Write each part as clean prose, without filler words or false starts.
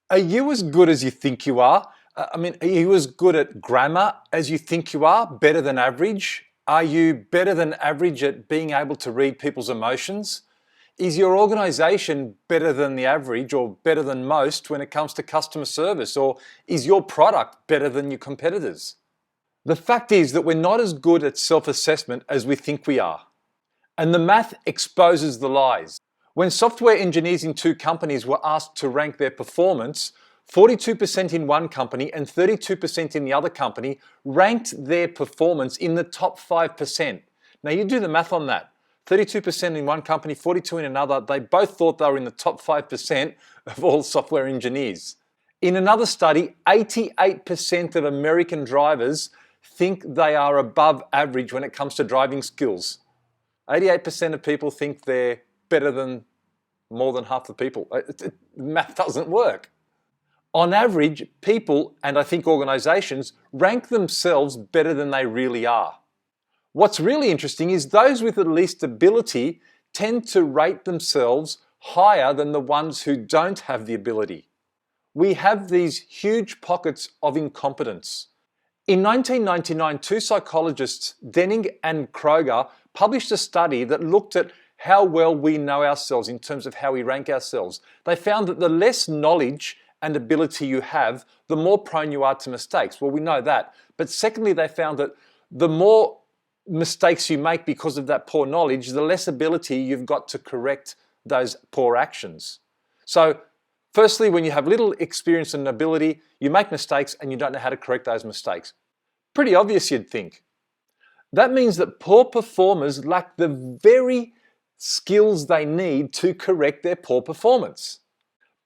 Are you as good as you think you are? Are you as good at grammar as you think you are? Better than average? Are you better than average at being able to read people's emotions? Is your organization better than the average or better than most when it comes to customer service? Or is your product better than your competitors? The fact is that we're not as good at self-assessment as we think we are. And the math exposes the lies. When software engineers in two companies were asked to rank their performance, 42% in one company and 32% in the other company ranked their performance in the top 5%. Now you do the math on that. 32% in one company, 42 in another. They both thought they were in the top 5% of all software engineers. In another study, 88% of American drivers think they are above average when it comes to driving skills. 88% of people think they're better than more than half the people. Math doesn't work. On average, people, and I think organizations, rank themselves better than they really are. What's really interesting is those with the least ability tend to rate themselves higher than the ones who don't have the ability. We have these huge pockets of incompetence. In 1999, two psychologists, Dunning and Kruger, published a study that looked at how well we know ourselves in terms of how we rank ourselves. They found that the less knowledge and ability you have, the more prone you are to mistakes. Well, we know that. But secondly, they found that the more mistakes you make because of that poor knowledge, the less ability you've got to correct those poor actions. So, firstly, when you have little experience and ability, you make mistakes and you don't know how to correct those mistakes. Pretty obvious, you'd think. That means that poor performers lack the very skills they need to correct their poor performance.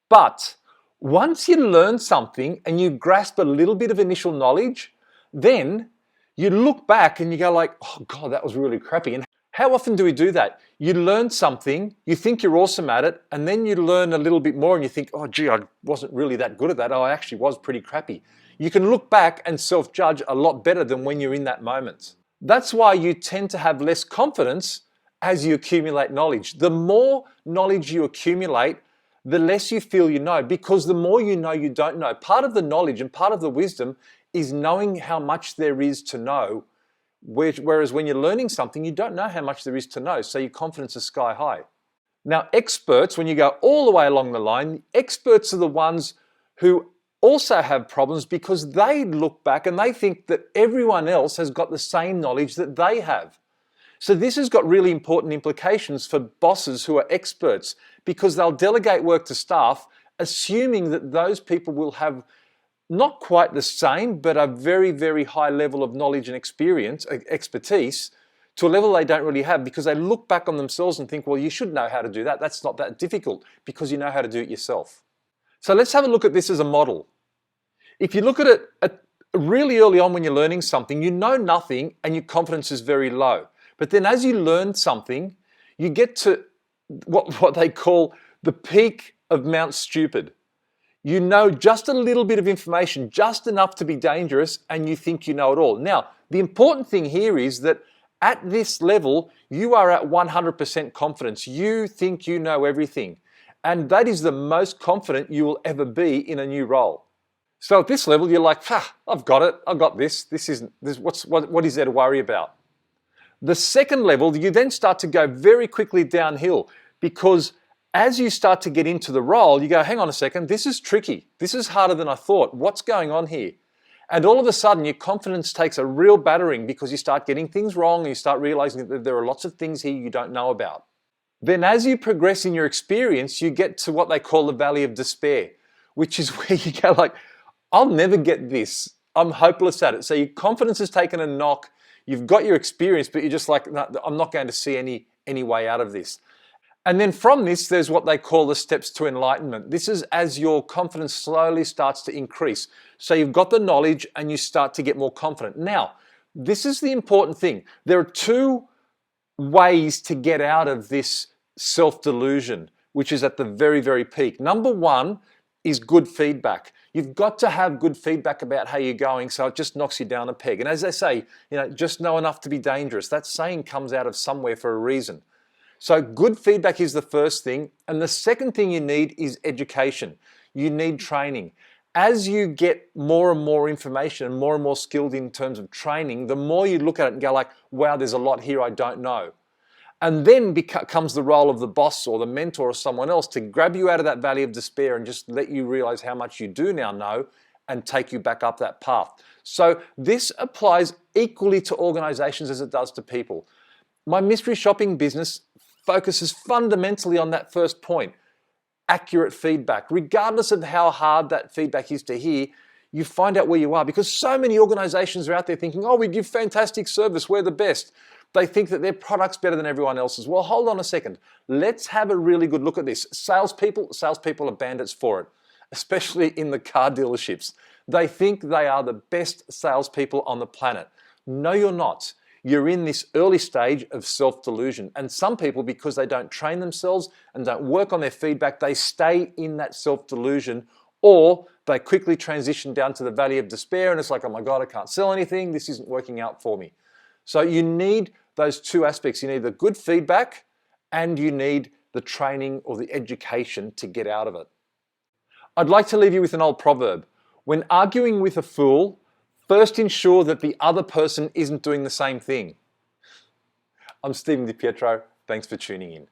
But once you learn something and you grasp a little bit of initial knowledge, then you look back and you go like, oh God, that was really crappy. And how often do we do that? You learn something, you think you're awesome at it, and then you learn a little bit more and you think, oh gee, I wasn't really that good at that. Oh, I actually was pretty crappy. You can look back and self-judge a lot better than when you're in that moment. That's why you tend to have less confidence as you accumulate knowledge. The more knowledge you accumulate, the less you feel you know, because the more you know you don't know. Part of the knowledge and part of the wisdom is knowing how much there is to know, whereas when you're learning something, you don't know how much there is to know, so your confidence is sky high. Now, experts, when you go all the way along the line, experts are the ones who also have problems because they look back and they think that everyone else has got the same knowledge that they have. So this has got really important implications for bosses who are experts, because they'll delegate work to staff, assuming that those people will have not quite the same, but a very, very high level of knowledge and experience, expertise, to a level they don't really have, because they look back on themselves and think, well, you should know how to do that. That's not that difficult because you know how to do it yourself. So let's have a look at this as a model. If you look at it really early on when you're learning something, you know nothing and your confidence is very low. But then as you learn something, you get to what they call the peak of Mount Stupid. You know just a little bit of information, just enough to be dangerous, and you think you know it all. Now, the important thing here is that at this level, you are at 100% confidence. You think you know everything. And that is the most confident you will ever be in a new role. So at this level, you're like, I've got it, I've got this. What is there to worry about? The second level, you then start to go very quickly downhill, because as you start to get into the role, you go, hang on a second, this is tricky. This is harder than I thought. What's going on here? And all of a sudden, your confidence takes a real battering because you start getting things wrong and you start realizing that there are lots of things here you don't know about. Then as you progress in your experience, you get to what they call the valley of despair, which is where you go like, I'll never get this. I'm hopeless at it. So your confidence has taken a knock. You've got your experience, but you're just like, no, I'm not going to see any way out of this. And then from this, there's what they call the steps to enlightenment. This is as your confidence slowly starts to increase. So you've got the knowledge and you start to get more confident. Now, this is the important thing. There are two ways to get out of this self-delusion, which is at the very, very peak. Number one is good feedback. You've got to have good feedback about how you're going, so it just knocks you down a peg. And as they say, just know enough to be dangerous. That saying comes out of somewhere for a reason. So good feedback is the first thing. And the second thing you need is education. You need training. As you get more and more information and more skilled in terms of training, the more you look at it and go like, wow, there's a lot here I don't know. And then comes the role of the boss or the mentor or someone else to grab you out of that valley of despair and just let you realize how much you do now know and take you back up that path. So this applies equally to organizations as it does to people. My mystery shopping business focuses fundamentally on that first point, accurate feedback. Regardless of how hard that feedback is to hear, you find out where you are, because so many organizations are out there thinking, oh, we give fantastic service, we're the best. They think that their product's better than everyone else's. Well, hold on a second. Let's have a really good look at this. Salespeople are bandits for it, especially in the car dealerships. They think they are the best salespeople on the planet. No, you're not. You're in this early stage of self-delusion. And some people, because they don't train themselves and don't work on their feedback, they stay in that self-delusion, or they quickly transition down to the valley of despair and it's like, oh my God, I can't sell anything. This isn't working out for me. So you need those two aspects. You need the good feedback and you need the training or the education to get out of it. I'd like to leave you with an old proverb. When arguing with a fool, first ensure that the other person isn't doing the same thing. I'm Stephen DiPietro. Thanks for tuning in.